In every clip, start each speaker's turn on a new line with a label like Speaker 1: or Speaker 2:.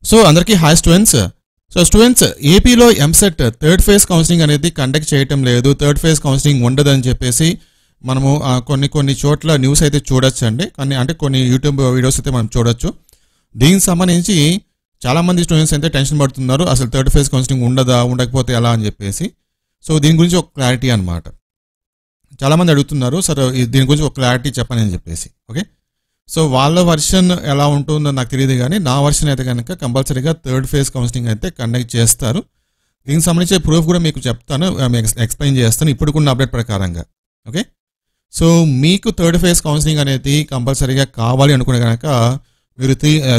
Speaker 1: So అందరికీ hi students. So students, ఏపీలో EAMCET third phase counselling అనేది కండక్ట్ చేయటం లేదు, థర్డ్ ఫేజ్ కౌన్సిలింగ్ ఉండదని చెప్పేసి మనము కొన్ని చోట్ల న్యూస్ అయితే చూడొచ్చండి. అంటే కొన్ని యూట్యూబ్ వీడియోస్ అయితే మనం చూడొచ్చు. దీనికి సంబంధించి చాలామంది స్టూడెంట్స్ అయితే టెన్షన్ పడుతున్నారు, అసలు థర్డ్ ఫేజ్ కౌన్సిలింగ్ ఉండదా, ఉండకపోతే ఎలా అని చెప్పేసి. సో దీని గురించి ఒక క్లారిటీ అనమాట. చాలామంది అడుగుతున్నారు, సరే దీని గురించి ఒక క్లారిటీ చెప్పండి అని చెప్పేసి. ఓకే, సో వాళ్ళ వర్షన్ ఎలా ఉంటుందో నాకు తెలియదు, కానీ నా వర్షన్ అయితే కనుక కంపల్సరీగా థర్డ్ ఫేజ్ కౌన్సిలింగ్ అయితే కండక్ట్ చేస్తారు. దీనికి సంబంధించిన ప్రూఫ్ కూడా మీకు చెప్తాను, ఎక్స్ప్లెయిన్ చేస్తాను ఇప్పుడుకున్న అప్డేట్ ప్రకారంగా. ఓకే, సో మీకు థర్డ్ ఫేజ్ కౌన్సిలింగ్ అనేది కంపల్సరీగా కావాలి అనుకునే కనుక మీరు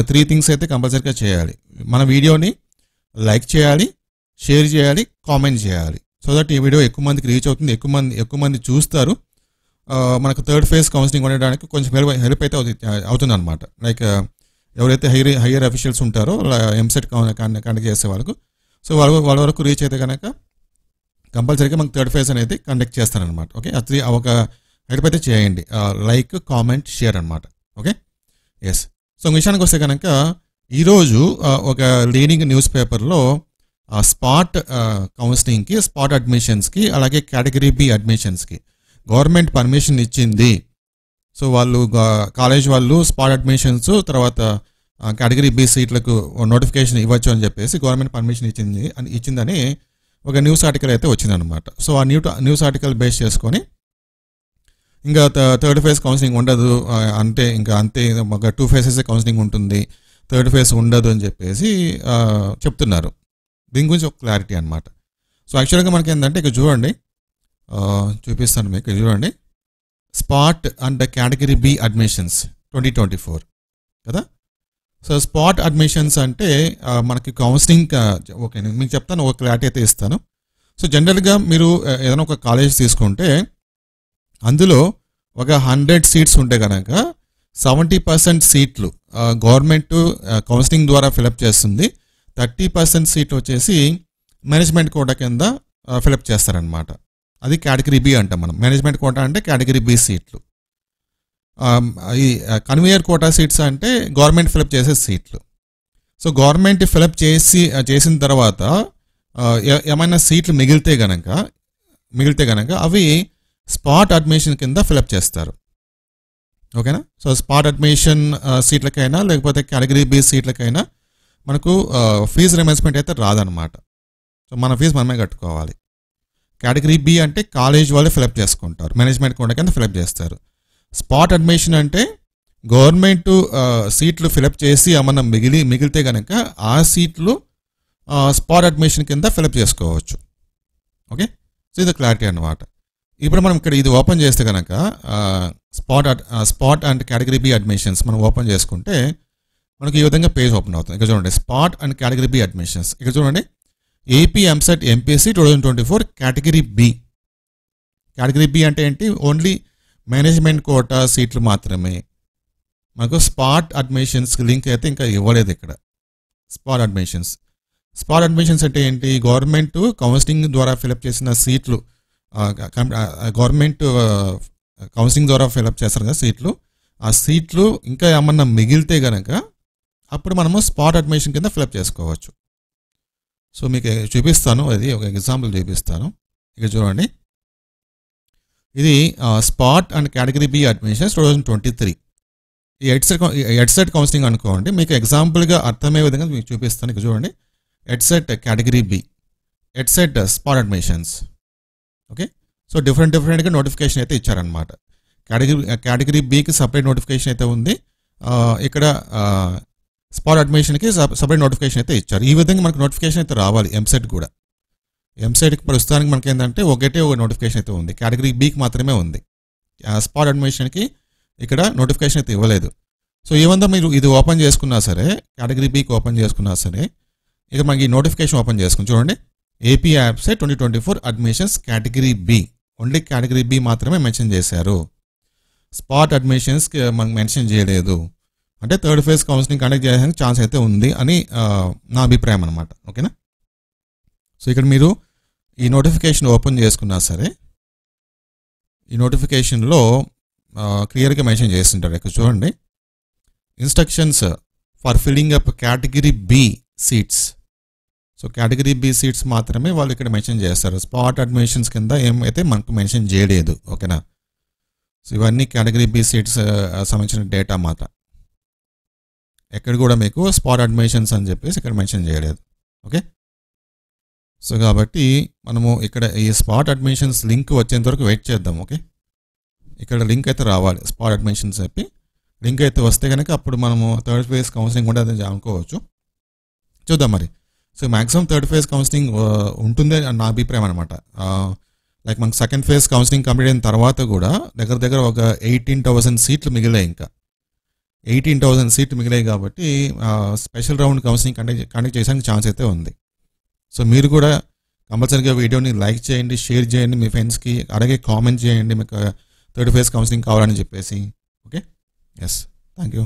Speaker 1: త్రీ థింగ్స్ అయితే కంపల్సరీగా చేయాలి. మన వీడియోని లైక్ చేయాలి, షేర్ చేయాలి, కామెంట్ చేయాలి. సో దట్ ఈ వీడియో ఎక్కువ మందికి రీచ్ అవుతుంది, ఎక్కువ మంది చూస్తారు. మనకు థర్డ్ ఫేజ్ కౌన్సిలింగ్ ఉండడానికి కొంచెం హెల్ప్ అయితే అవుతుంది అనమాట. లైక్ ఎవరైతే హైయర్ అఫీషియల్స్ ఉంటారో ఎంసెట్ కండక్ట్ చేసే వాళ్ళకు, సో వాళ్ళ వరకు రీచ్ అయితే కనుక కంపల్సరీగా మనకు థర్డ్ ఫేజ్ అనేది కండక్ట్ చేస్తారనమాట. ఓకే, అది ఒక హెల్ప్ అయితే చేయండి, లైక్, కామెంట్, షేర్ అనమాట. Okay, yes. సో విషయానికి వస్తే కనుక ఈరోజు ఒక లీడింగ్ న్యూస్ పేపర్లో స్పాట్ కౌన్సిలింగ్కి, స్పాట్ అడ్మిషన్స్కి, అలాగే కేటగిరీ బి అడ్మిషన్స్కి గవర్నమెంట్ పర్మిషన్ ఇచ్చింది. సో వాళ్ళు కాలేజ్ వాళ్ళు స్పాట్ అడ్మిషన్స్ తర్వాత కేటగిరీ బి సీట్లకు నోటిఫికేషన్ ఇవ్వచ్చు అని చెప్పేసి గవర్నమెంట్ పర్మిషన్ ఇచ్చిందని ఒక న్యూస్ ఆర్టికల్ అయితే వచ్చిందనమాట. సో ఆ న్యూస్ ఆర్టికల్ బేస్ చేసుకొని ఇంకా థర్డ్ ఫేజ్ కౌన్సిలింగ్ ఉండదు, అంతే ఒక 2 ఫేజెస్ కౌన్సిలింగ్ ఉంటుంది, థర్డ్ ఫేజ్ ఉండదు అని చెప్పేసి చెప్తున్నారు. దీని గురించి ఒక క్లారిటీ అనమాట. సో యాక్చువల్గా మనకి ఏంటంటే ఇక్కడ చూడండి, చూపిస్తాను మీకు, చూడండి, spot and category B admissions 2024 కదా. సో స్పాట్ అడ్మిషన్స్ అంటే మనకి కౌన్సిలింగ్, ఓకే మీకు చెప్తాను, ఒక క్లారిటీ అయితే ఇస్తాను. సో జనరల్గా మీరు ఏదైనా ఒక కాలేజ్ తీసుకుంటే అందులో ఒక 100 సీట్స్ ఉంటే కనుక 70% సీట్లు గవర్నమెంట్ కౌన్సిలింగ్ ద్వారా ఫిలప్ చేస్తుంది, 30% సీట్లు వచ్చేసి మేనేజ్మెంట్ కోటా కింద ఫిలప్ చేస్తారనమాట. అది కేటగిరీ బి అంటాం మనం. మేనేజ్మెంట్ కోటా అంటే కేటగిరీ బి సీట్లు. ఈ కన్వేయర్ కోటా సీట్స్ అంటే గవర్నమెంట్ ఫిలప్ చేసే సీట్లు. సో గవర్నమెంట్ ఫిలప్ చేసిన తర్వాత ఏమైనా సీట్లు మిగిలితే గనక అవి స్పాట్ అడ్మిషన్ కింద ఫిలప్ చేస్తారు. ఓకేనా. సో స్పాట్ అడ్మిషన్ సీట్లకైనా లేకపోతే కేటగిరీ బి సీట్లకైనా మనకు ఫీజు రిమెంబర్స్మెంట్ అయితే రాదనమాట. సో మన ఫీజు మనమే కట్టుకోవాలి. కేటగిరీ బి అంటే కాలేజ్ వాళ్ళు ఫిలప్ చేసుకుంటారు, మేనేజ్మెంట్ కోటా కింద ఫిలప్ చేస్తారు. స్పాట్ అడ్మిషన్ అంటే గవర్నమెంట్ సీట్లు ఫిలప్ చేసి ఏమన్నా మిగిలితే కనుక ఆ సీట్లు స్పాట్ అడ్మిషన్ కింద ఫిలప్ చేసుకోవచ్చు. ఓకే, సో ఇది క్లారిటీ అన్నమాట. ఇప్పుడు మనం ఇక్కడ ఇది ఓపెన్ చేస్తే కనుక spot and category B admissions మనం ఓపెన్ చేసుకుంటే మనకి ఈ విధంగా పేజ్ ఓపెన్ అవుతుంది. ఇక్కడ చూడండి, spot and category B admissions. ఇక్కడ చూడండి, AP EAMCET MPC 2024 category B. Category B అంటే ఏంటి? ఓన్లీ మేనేజ్మెంట్ కోటా సీట్లు మాత్రమే. మనకు స్పాట్ అడ్మిషన్స్కి లింక్ అయితే ఇంకా ఇవ్వలేదు ఇక్కడ. స్పాట్ అడ్మిషన్స్ అంటే ఏంటి? గవర్నమెంట్ కౌన్సిలింగ్ ద్వారా ఫిలప్ చేసిన సీట్లు, గవర్నమెంట్ కౌన్సిలింగ్ ద్వారా ఫిలప్ చేస్తారు కదా సీట్లు, ఆ సీట్లు ఇంకా ఏమన్నా మిగిలితే కనుక అప్పుడు మనము స్పాట్ అడ్మిషన్ కింద ఫిలప్ చేసుకోవచ్చు. సో మీకు చూపిస్తాను, అది ఒక ఎగ్జాంపుల్ చూపిస్తాను. ఇక చూడండి, ఇది spot and category B admissions 2023. ఈ ఎడ్సెట్ కౌన్సిలింగ్ అనుకోండి, మీకు ఎగ్జాంపుల్గా అర్థమయ్యే విధంగా మీకు చూపిస్తాను. ఇక చూడండి, EDCET category B, EDCET spot admissions. Okay, so డిఫరెంట్గా నోటిఫికేషన్ అయితే ఇచ్చారనమాట. కేటగిరీ బికి సపరేట్ నోటిఫికేషన్ అయితే ఉంది, ఇక్కడ స్పాట్ అడ్మిషన్కి సపరేట్ నోటిఫికేషన్ అయితే ఇచ్చారు. ఈ విధంగా మనకు నోటిఫికేషన్ అయితే రావాలి. ఎంసెట్కి ప్రస్తుతానికి మనకి ఏంటంటే ఒకటే ఒక నోటిఫికేషన్ అయితే ఉంది, కేటగిరీ బికి మాత్రమే ఉంది. స్పాట్ అడ్మిషన్కి ఇక్కడ నోటిఫికేషన్ అయితే ఇవ్వలేదు. సో ఏమంతా మీరు ఇది ఓపెన్ చేసుకున్నా సరే, కేటగిరీ బికి ఓపెన్ చేసుకున్నా సరే, ఇక మనకి ఈ నోటిఫికేషన్ ఓపెన్ చేసుకుని చూడండి, AP EAMCET 2024 admissions category B, only category B మాత్రమే మెన్షన్ చేశారు, స్పాట్ అడ్మిషన్స్కి మనకు మెన్షన్ చేయలేదు. అంటే థర్డ్ ఫేజ్ కౌన్సిలింగ్ కండక్ట్ చేయడానికి ఛాన్స్ అయితే ఉంది అని నా అభిప్రాయం అనమాట. ఓకేనా. సో ఇక్కడ మీరు ఈ నోటిఫికేషన్ ఓపెన్ చేసుకున్నా సరే, ఈ నోటిఫికేషన్లో క్లియర్గా మెన్షన్ చేస్తుంటారు. ఇక్కడ చూడండి, instructions for filling up category B seats. So category B seats మాత్రమే వాళ్ళు ఇక్కడ మెన్షన్ చేస్తారు. స్పాట్ అడ్మిషన్స్ కింద ఏమైతే మనకు మెన్షన్ చేయలేదు. ఓకేనా. సో ఇవన్నీ కేటగిరీ బి సీట్స్ సంబంధించిన డేటా మాట. ఎక్కడ కూడా మీకు స్పాట్ అడ్మిషన్స్ అని చెప్పేసి ఇక్కడ మెన్షన్ చేయలేదు. ఓకే. సో కాబట్టి మనము ఇక్కడ ఈ స్పాట్ అడ్మిషన్స్ లింక్ వచ్చేంత వరకు వెయిట్ చేద్దాం. ఓకే. ఇక్కడ లింక్ అయితే రావాలి, స్పాట్ అడ్మిషన్స్ చెప్పి లింక్ అయితే వస్తే కనుక అప్పుడు మనము థర్డ్ ఫేజ్ కౌన్సిలింగ్ కూడా అది అనుకోవచ్చు. చూద్దాం మరి. So maximum third phase counselling ఉంటుంది అని నా అభిప్రాయం అనమాట. లైక్ మనకు సెకండ్ ఫేజ్ కౌన్సిలింగ్ కంప్లీట్ అయిన తర్వాత కూడా దగ్గర ఒక 18,000 సీట్లు మిగిలాయి. ఇంకా 18,000 సీట్లు మిగిలాయి కాబట్టి స్పెషల్ రౌండ్ కౌన్సిలింగ్ కండక్ట్ చేయడానికి ఛాన్స్ అయితే ఉంది. సో మీరు కూడా కంపల్సరీగా వీడియోని లైక్ చేయండి, షేర్ చేయండి మీ ఫ్రెండ్స్కి, అలాగే కామెంట్ చేయండి మీకు థర్డ్ ఫేజ్ కౌన్సిలింగ్ కావాలని చెప్పేసి. ఓకే. Yes, thank you.